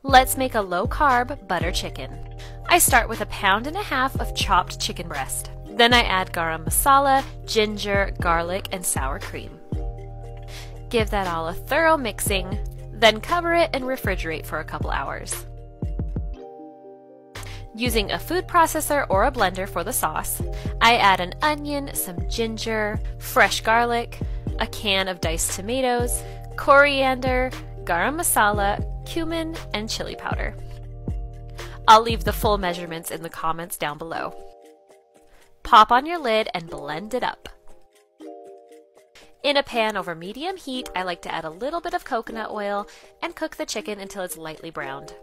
Let's make a low-carb butter chicken. I start with 1.5 pounds of chopped chicken breast. Then I add garam masala, ginger, garlic, and sour cream. Give that all a thorough mixing, then cover it and refrigerate for a couple hours. Using a food processor or a blender for the sauce, I add an onion, some ginger, fresh garlic, a can of diced tomatoes, coriander, garam masala, cumin, and chili powder. I'll leave the full measurements in the comments down below. Pop on your lid and blend it up. In a pan over medium heat, I like to add a little bit of coconut oil and cook the chicken until it's lightly browned.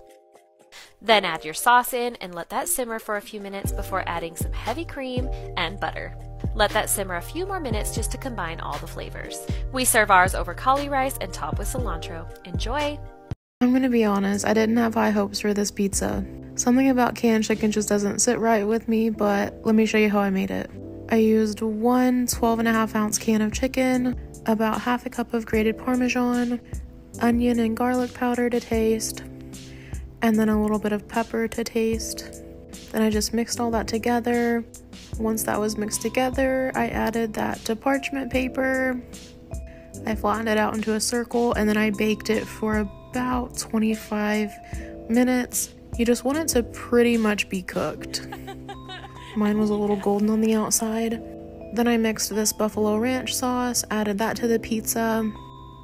Then add your sauce in and let that simmer for a few minutes before adding some heavy cream and butter. Let that simmer a few more minutes just to combine all the flavors. We serve ours over cauli rice and top with cilantro. Enjoy! I'm gonna be honest, I didn't have high hopes for this pizza. Something about canned chicken just doesn't sit right with me, but let me show you how I made it. I used one 12.5-ounce can of chicken, about half a cup of grated Parmesan, onion and garlic powder to taste, and then a little bit of pepper to taste. Then I just mixed all that together. Once that was mixed together, I added that to parchment paper. I flattened it out into a circle, and then I baked it for about 25 minutes. You just want it to pretty much be cooked. Mine was a little golden on the outside. Then I mixed this buffalo ranch sauce, added that to the pizza,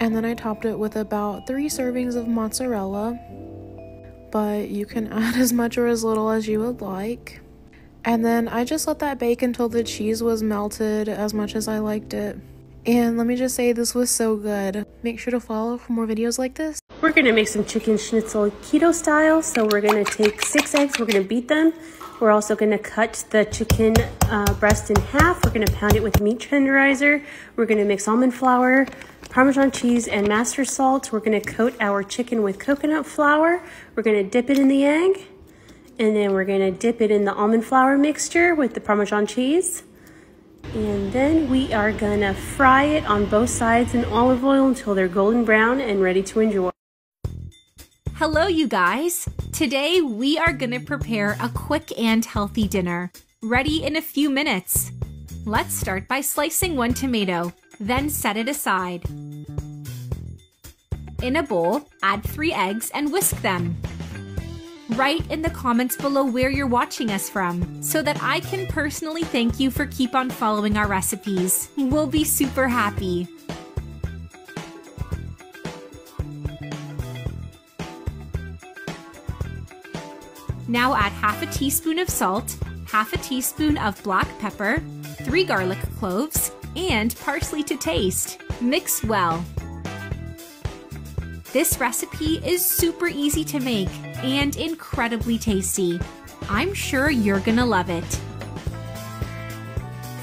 and then I topped it with about 3 servings of mozzarella, but you can add as much or as little as you would like. And then I just let that bake until the cheese was melted as much as I liked it. And let me just say, this was so good. Make sure to follow for more videos like this. We're gonna make some chicken schnitzel keto style. So we're gonna take 6 eggs, we're gonna beat them. We're also gonna cut the chicken breast in half. We're gonna pound it with meat tenderizer. We're gonna mix almond flour, Parmesan cheese, and master salt. We're gonna coat our chicken with coconut flour. We're gonna dip it in the egg. And then we're gonna dip it in the almond flour mixture with the Parmesan cheese. And then we are gonna fry it on both sides in olive oil until they're golden brown and ready to enjoy. Hello, you guys. Today we are gonna prepare a quick and healthy dinner, ready in a few minutes. Let's start by slicing 1 tomato, then set it aside. In a bowl, add 3 eggs and whisk them. Write in the comments below where you're watching us from so that I can personally thank you for keep on following our recipes. We'll be super happy. Now add half a teaspoon of salt, half a teaspoon of black pepper, 3 garlic cloves, and parsley to taste. Mix well. This recipe is super easy to make and incredibly tasty. I'm sure you're gonna love it.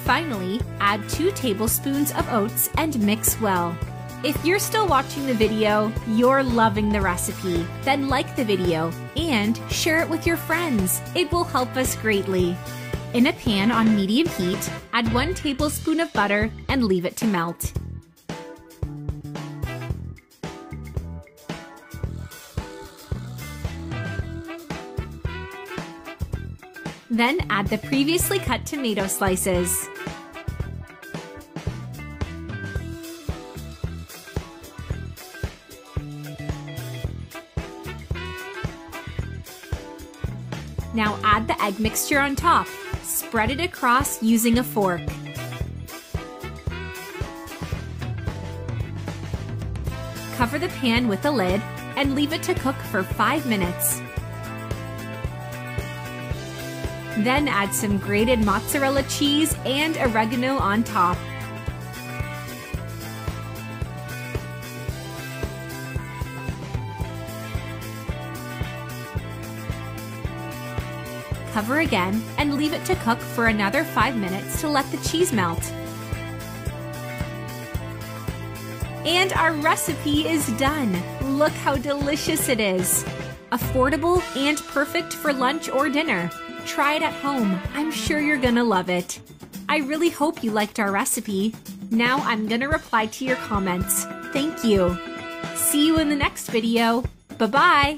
Finally, add 2 tablespoons of oats and mix well. If you're still watching the video, you're loving the recipe. Then like the video and share it with your friends. It will help us greatly. In a pan on medium heat, add 1 tablespoon of butter and leave it to melt. Then add the previously cut tomato slices. Now add the egg mixture on top. Spread it across using a fork. Cover the pan with a lid and leave it to cook for 5 minutes. Then add some grated mozzarella cheese and oregano on top. Cover again and leave it to cook for another 5 minutes to let the cheese melt. And our recipe is done. Look how delicious it is. Affordable and perfect for lunch or dinner. Try it at home. I'm sure you're gonna love it. I really hope you liked our recipe. Now I'm gonna reply to your comments. Thank you. See you in the next video. Bye-bye.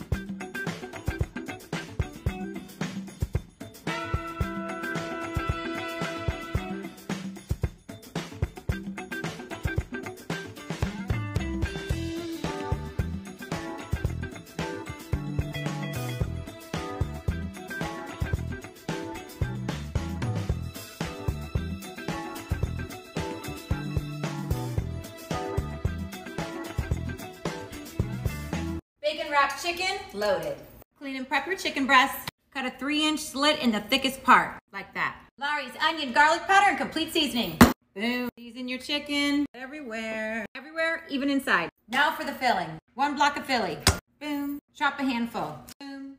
wrapped chicken, loaded. Clean and prep your chicken breasts. Cut a 3-inch slit in the thickest part, like that. Lawry's onion garlic powder and complete seasoning. Boom. Season your chicken everywhere. Everywhere, even inside. Now for the filling. 1 block of Philly. Boom. Chop a handful. Boom.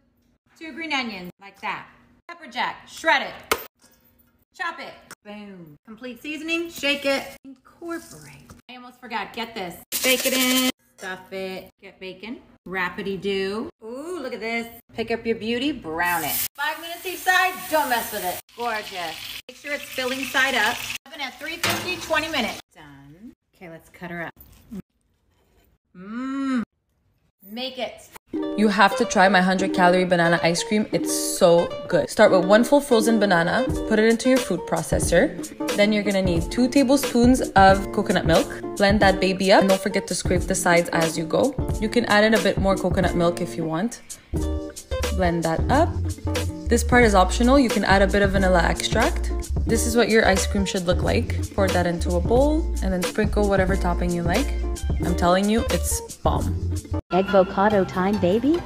2 green onions, like that. Pepper jack, shred it. Chop it. Boom. Complete seasoning, shake it. Incorporate. I almost forgot, get this. Bake it in, stuff it. Get bacon. Rapidy-doo. Ooh, look at this. Pick up your beauty, brown it. 5 minutes each side, don't mess with it. Gorgeous. Make sure it's filling side up. Oven at 350, 20 minutes. Done. Okay, let's cut her up. Mmm. Make it. You have to try my 100-calorie banana ice cream. It's so good. Start with 1 full frozen banana. Put it into your food processor. Then you're gonna need 2 tablespoons of coconut milk. Blend that baby up. And don't forget to scrape the sides as you go. You can add in a bit more coconut milk if you want. Blend that up. This part is optional. You can add a bit of vanilla extract. This is what your ice cream should look like. Pour that into a bowl and then sprinkle whatever topping you like. I'm telling you, it's bomb. Avocado time, baby.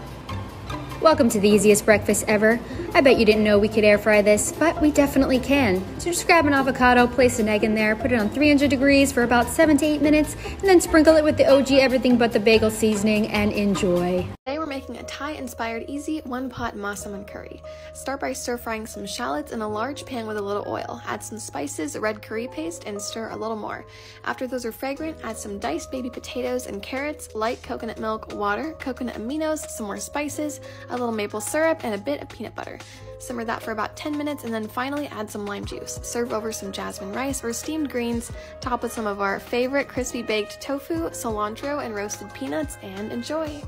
Welcome to the easiest breakfast ever. I bet you didn't know we could air fry this, but we definitely can. So just grab an avocado, place an egg in there, put it on 300 degrees for about 7 to 8 minutes, and then sprinkle it with the OG everything but the bagel seasoning and enjoy. Today we're making a Thai-inspired easy one-pot massaman curry. Start by stir-frying some shallots in a large pan with a little oil. Add some spices, red curry paste, and stir a little more. After those are fragrant, add some diced baby potatoes and carrots, light coconut milk, water, coconut aminos, some more spices, a little maple syrup, and a bit of peanut butter. Simmer that for about 10 minutes and then finally add some lime juice. Serve over some jasmine rice or steamed greens, top with some of our favorite crispy baked tofu, cilantro, and roasted peanuts, and enjoy!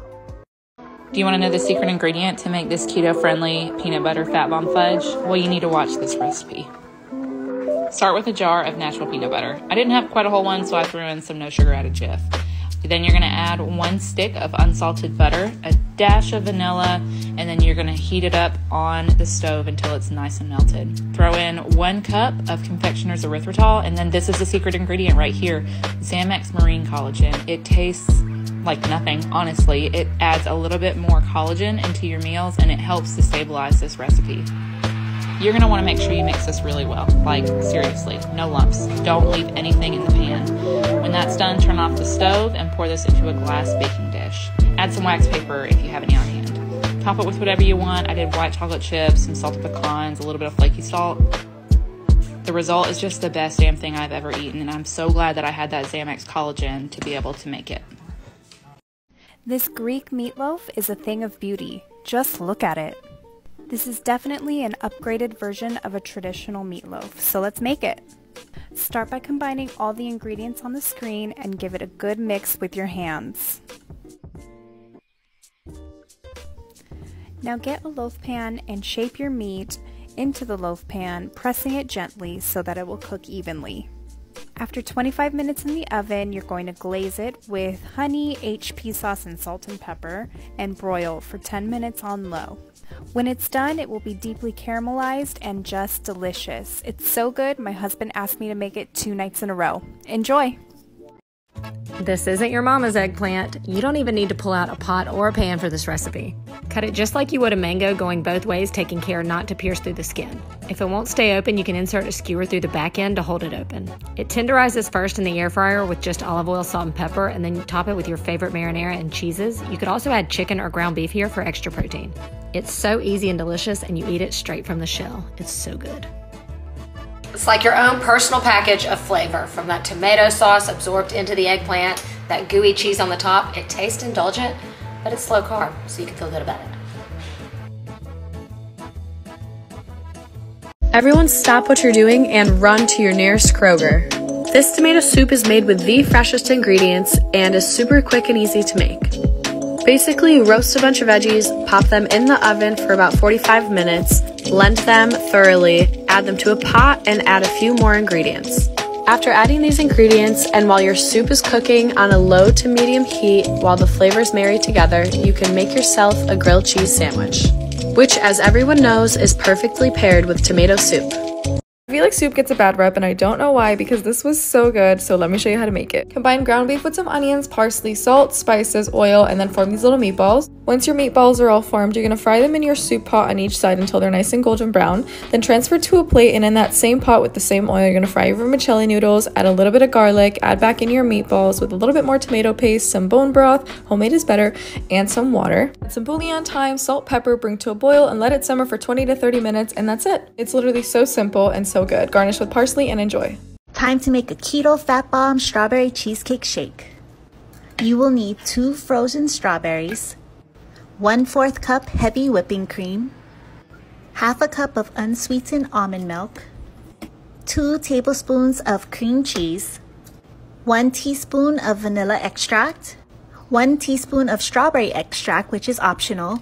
Do you want to know the secret ingredient to make this keto-friendly peanut butter fat bomb fudge? Well, you need to watch this recipe. Start with a jar of natural peanut butter. I didn't have quite a whole one, so I threw in some no sugar added Jif. Then you're going to add 1 stick of unsalted butter, a dash of vanilla, and then you're going to heat it up on the stove until it's nice and melted. Throw in 1 cup of confectioner's erythritol, and then this is the secret ingredient right here, Zamex Marine Collagen. It tastes like nothing, honestly. It adds a little bit more collagen into your meals, and it helps to stabilize this recipe. You're going to want to make sure you mix this really well. Like, seriously, no lumps. Don't leave anything in the pan. When that's done, turn off the stove and pour this into a glass baking dish. Add some wax paper if you have any on hand. Top it with whatever you want. I did white chocolate chips, some salted pecans, a little bit of flaky salt. The result is just the best damn thing I've ever eaten, and I'm so glad that I had that Zamex collagen to be able to make it. This Greek meatloaf is a thing of beauty. Just look at it. This is definitely an upgraded version of a traditional meatloaf, so let's make it. Start by combining all the ingredients on the screen and give it a good mix with your hands. Now get a loaf pan and shape your meat into the loaf pan, pressing it gently so that it will cook evenly. After 25 minutes in the oven, you're going to glaze it with honey, HP sauce, and salt and pepper, and broil for 10 minutes on low. When it's done, it will be deeply caramelized and just delicious. It's so good, my husband asked me to make it 2 nights in a row. Enjoy! This isn't your mama's eggplant. You don't even need to pull out a pot or a pan for this recipe. Cut it just like you would a mango, going both ways, taking care not to pierce through the skin. If it won't stay open, you can insert a skewer through the back end to hold it open. It tenderizes first in the air fryer with just olive oil, salt, and pepper, and then you top it with your favorite marinara and cheeses. You could also add chicken or ground beef here for extra protein. It's so easy and delicious, and you eat it straight from the shell. It's so good. It's like your own personal package of flavor, from that tomato sauce absorbed into the eggplant, that gooey cheese on the top. It tastes indulgent, but it's low carb, so you can feel good about it. Everyone stop what you're doing and run to your nearest Kroger. This tomato soup is made with the freshest ingredients and is super quick and easy to make. Basically, you roast a bunch of veggies, pop them in the oven for about 45 minutes, blend them thoroughly, add them to a pot, and add a few more ingredients. After adding these ingredients, and while your soup is cooking on a low to medium heat while the flavors marry together, you can make yourself a grilled cheese sandwich, which, as everyone knows, is perfectly paired with tomato soup. I feel like soup gets a bad rep and I don't know why because this was so good, so let me show you how to make it. Combine ground beef with some onions, parsley, salt, spices, oil, and then form these little meatballs. Once your meatballs are all formed, you're going to fry them in your soup pot on each side until they're nice and golden brown. Then transfer to a plate, and in that same pot with the same oil, you're going to fry your vermicelli noodles, add a little bit of garlic, add back in your meatballs with a little bit more tomato paste, some bone broth, homemade is better, and some water. Add some bouillon, thyme, salt, pepper, bring to a boil, and let it simmer for 20 to 30 minutes, and that's it. It's literally so simple and so good. Garnish with parsley and enjoy. Time to make a keto fat bomb strawberry cheesecake shake. You will need 2 frozen strawberries, 1/4 cup heavy whipping cream, 1/2 cup of unsweetened almond milk, 2 tablespoons of cream cheese, 1 teaspoon of vanilla extract, 1 teaspoon of strawberry extract, which is optional,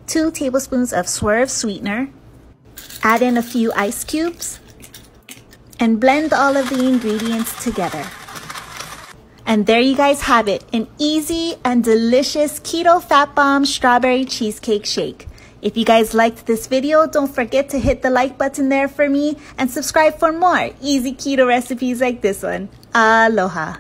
2 tablespoons of Swerve sweetener. Add in a few ice cubes and blend all of the ingredients together. And there you guys have it, an easy and delicious keto fat bomb strawberry cheesecake shake. If you guys liked this video, don't forget to hit the like button there for me and subscribe for more easy keto recipes like this one. Aloha.